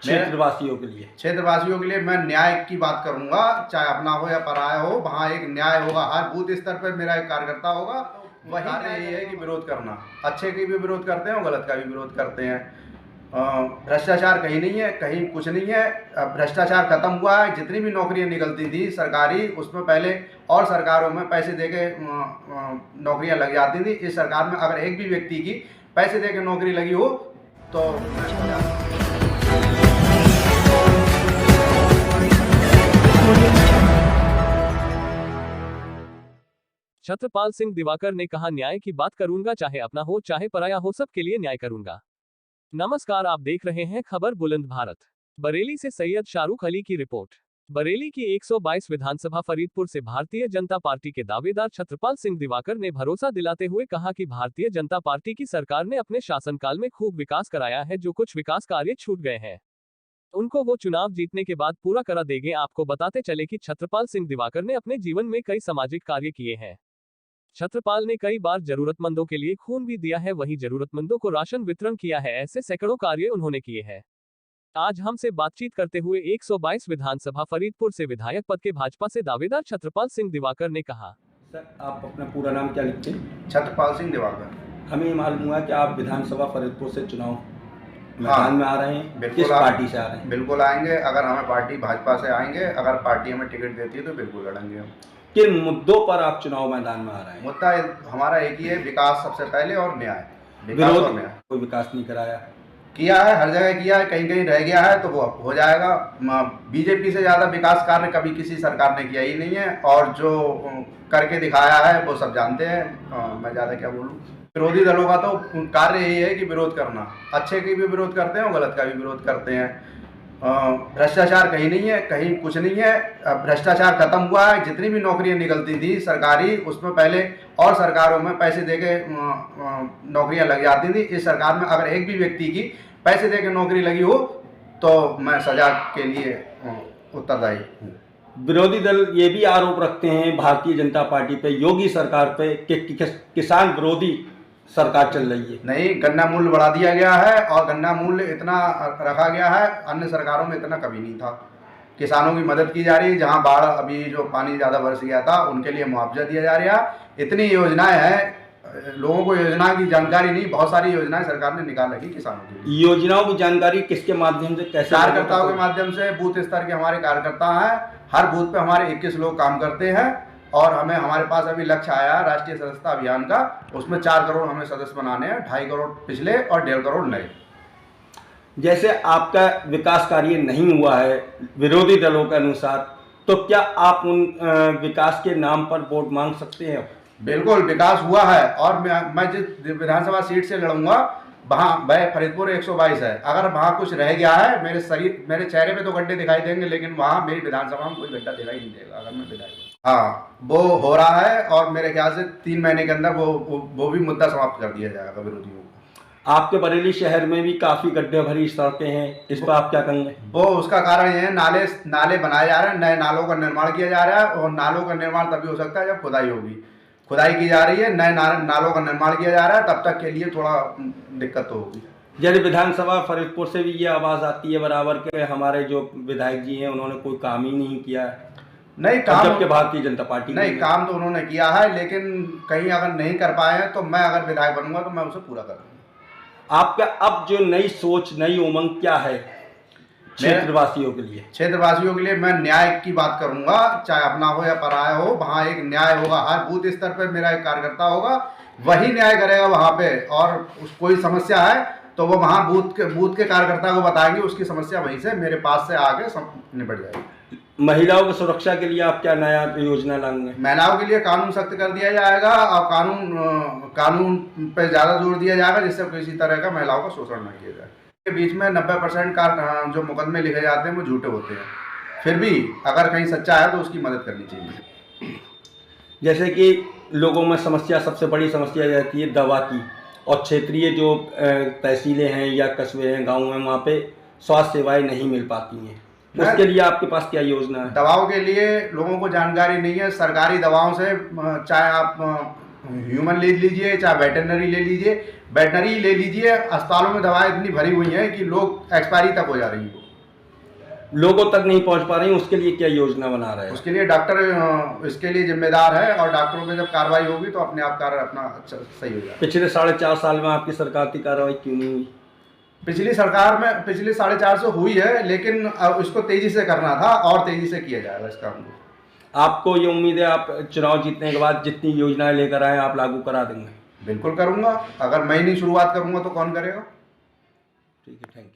क्षेत्रवासियों के लिए मैं न्याय की बात करूंगा, चाहे अपना हो या पराया हो, वहाँ एक न्याय होगा। हर बूथ स्तर पर मेरा एक कार्यकर्ता होगा। वही न्याय है कि विरोध करना, अच्छे की भी विरोध करते हैं और गलत का भी विरोध करते हैं। भ्रष्टाचार कहीं नहीं है, कहीं कुछ नहीं है। भ्रष्टाचार खत्म हुआ है। जितनी भी नौकरियां निकलती थी सरकारी, उसमें पहले और सरकारों में पैसे देके नौकरियां लग जाती थी। इस सरकार में अगर एक भी व्यक्ति की पैसे देके नौकरी लगी हो तो छत्रपाल सिंह दिवाकर ने कहा, न्याय की बात करूंगा, चाहे अपना हो चाहे पराया हो, सबके लिए न्याय करूंगा। नमस्कार, आप देख रहे हैं खबर बुलंद भारत। बरेली से सैयद शाहरुख अली की रिपोर्ट। बरेली की 122 विधानसभा फरीदपुर से भारतीय जनता पार्टी के दावेदार छत्रपाल सिंह दिवाकर ने भरोसा दिलाते हुए कहा कि भारतीय जनता पार्टी की सरकार ने अपने शासनकाल में खूब विकास कराया है। जो कुछ विकास कार्य छूट गए हैं उनको वो चुनाव जीतने के बाद पूरा करा देंगे। आपको बताते चले कि छत्रपाल सिंह दिवाकर ने अपने जीवन में कई सामाजिक कार्य किए हैं। छत्रपाल ने कई बार जरूरतमंदों के लिए खून भी दिया है, वहीं जरूरतमंदों को राशन वितरण किया है। ऐसे सैकड़ों कार्य उन्होंने किए हैं। आज हमसे बातचीत करते हुए 122 विधानसभा फरीदपुर से विधायक पद के भाजपा से दावेदार छत्रपाल सिंह दिवाकर ने कहा, सर, आप अपना पूरा नाम क्या लिखते हैं? छत्रपाल सिंह दिवाकर। हमें मालूम हुआ कि आप विधानसभा फरीदपुर से चुनाव मैदान में आ रहे हैं। किस पार्टी से आ रहे हैं? बिल्कुल आएंगे। अगर हमें पार्टी भाजपा से आएंगे, अगर पार्टी हमें टिकट देती है तो बिल्कुल लड़ेंगे हम। किन मुद्दों पर आप चुनाव मैदान में आ रहे हैं? मुद्दा हमारा एक ही है, विकास सबसे पहले और न्याय। विरोध कोई विकास नहीं कराया? किया है, हर जगह किया है, कहीं कहीं रह गया है तो वो हो जाएगा। बीजेपी से ज़्यादा विकास कार्य कभी किसी सरकार ने किया ही नहीं है, और जो करके दिखाया है वो सब जानते हैं। मैं ज़्यादा क्या बोलूँ। विरोधी दलों का तो कार्य यही है कि विरोध करना, अच्छे की भी विरोध करते हैं और गलत का भी विरोध करते हैं। भ्रष्टाचार कहीं नहीं है, कहीं कुछ नहीं है। भ्रष्टाचार खत्म हुआ है। जितनी भी नौकरियां निकलती थी सरकारी, उसमें पहले और सरकारों में पैसे देके नौकरियां लग जाती थी। इस सरकार में अगर एक भी व्यक्ति की पैसे देके नौकरी लगी हो तो मैं सजा के लिए उत्तरदायी हूँ। विरोधी दल ये भी आरोप रखते हैं भारतीय जनता पार्टी पे, योगी सरकार पे, कि किसान विरोधी सरकार चल रही है। नहीं, गन्ना मूल्य बढ़ा दिया गया है और गन्ना मूल्य इतना रखा गया है, अन्य सरकारों में इतना कभी नहीं था। किसानों की मदद की जा रही है। जहां बाढ़, अभी जो पानी ज़्यादा बरस गया था, उनके लिए मुआवजा दिया जा रहा है। इतनी योजनाएं हैं, लोगों को योजना की जानकारी नहीं। बहुत सारी योजनाएं सरकार ने निकाल रखी किसानों के लिए। योजनाओं की जानकारी किसके माध्यम से, कैसे? कार्यकर्ताओं के माध्यम से। बूथ स्तर के हमारे कार्यकर्ता हैं। हर बूथ पे हमारे 21 लोग काम करते हैं, और हमारे पास अभी लक्ष्य आया है राष्ट्रीय सदस्यता अभियान का। उसमें 4 करोड़ हमें सदस्य बनाने हैं, 2.5 करोड़ पिछले और 1.5 करोड़ नए। जैसे आपका विकास कार्य नहीं हुआ है विरोधी दलों के अनुसार, तो क्या आप उन विकास के नाम पर वोट मांग सकते हैं? बिल्कुल, विकास हुआ है। और मैं जिस विधानसभा सीट से लड़ूंगा, वहाँ वह फरीदपुर 122 है। अगर वहाँ कुछ रह गया है, मेरे चेहरे पे तो गड्ढे दिखाई देंगे, लेकिन वहाँ मेरी विधानसभा में कोई गड्ढा दिखाई नहीं देगा अगर मैं विधायक। हाँ, वो हो रहा है, और मेरे ख्याल से 3 महीने के अंदर वो भी मुद्दा समाप्त कर दिया जाएगा विरोधियों को। आपके बरेली शहर में भी काफी गड्ढे भरी सड़कें हैं, इस पर आप क्या कहेंगे? वो उसका कारण ये है, नाले बनाए जा रहे हैं, नए नालों का निर्माण किया जा रहा है। और नालों का निर्माण तभी हो सकता है जब खुदाई होगी। खुदाई की जा रही है, नए नालों का निर्माण किया जा रहा है, तब तक के लिए थोड़ा दिक्कत तो होगी। जब विधानसभा फरीदपुर से भी ये आवाज़ आती है बराबर के हमारे जो विधायक जी हैं उन्होंने कोई काम ही नहीं किया है। नहीं, काम जबकि भारतीय जनता पार्टी नहीं, काम तो उन्होंने किया है, लेकिन कहीं अगर नहीं कर पाए हैं तो मैं अगर विधायक बनूंगा तो मैं उसे पूरा कर दूंगा। आपका अब जो नई सोच, नई उमंग क्या है क्षेत्रवासियों के लिए? क्षेत्रवासियों के लिए मैं न्याय की बात करूंगा, चाहे अपना हो या पराया हो। वहाँ एक न्याय होगा। हर बूथ स्तर पर मेरा एक कार्यकर्ता होगा, वही न्याय करेगा वहाँ पे। और कोई समस्या है तो वो वहाँ बूथ के कार्यकर्ता को बताएंगे, उसकी समस्या वहीं से मेरे पास से आके निपट जाएगी। महिलाओं की सुरक्षा के लिए आप क्या नया योजना लाएंगे? महिलाओं के लिए कानून सख्त कर दिया जाएगा, और कानून पे ज़्यादा जोर दिया जाएगा, जिससे किसी तरह का महिलाओं का शोषण न किया जाए। के बीच में 90% का जो मुकदमे लिखे जाते हैं वो झूठे होते हैं। फिर भी अगर कहीं सच्चा है तो उसकी मदद करनी चाहिए। जैसे कि लोगों में समस्या, सबसे बड़ी समस्या रहती है दवा की, और क्षेत्रीय जो तहसीलें हैं या कस्बे हैं, गाँव हैं, वहाँ पे स्वास्थ्य सेवाएं नहीं मिल पाती हैं। उसके लिए आपके पास क्या योजना है? दवाओं के लिए लोगों को जानकारी नहीं है। सरकारी दवाओं से, चाहे आप ह्यूमन ले लीजिए, चाहे वेटरनरी ले लीजिए, अस्पतालों में दवाएं इतनी भरी हुई हैं कि लोग एक्सपायरी तक हो जा रही हैं। लोगों तक नहीं पहुंच पा रही, उसके लिए क्या योजना बना रहे हैं? उसके लिए डॉक्टर इसके लिए जिम्मेदार है, और डॉक्टरों पे जब कार्रवाई होगी तो अपने आप कार्य अपना अच्छा सही हो जाएगा। पिछले 4.5 साल में आपकी सरकार की कार्रवाई क्यों नहीं हुई? पिछली सरकार में पिछली 450 हुई है, लेकिन अब इसको तेजी से करना था और तेजी से किया जाएगा इस काम को। आपको ये उम्मीद है आप चुनाव जीतने के बाद जितनी योजनाएं लेकर आए आप लागू करा देंगे? बिल्कुल करूंगा, अगर मैं ही नहीं शुरुआत करूंगा तो कौन करेगा। ठीक है, थैंक यू।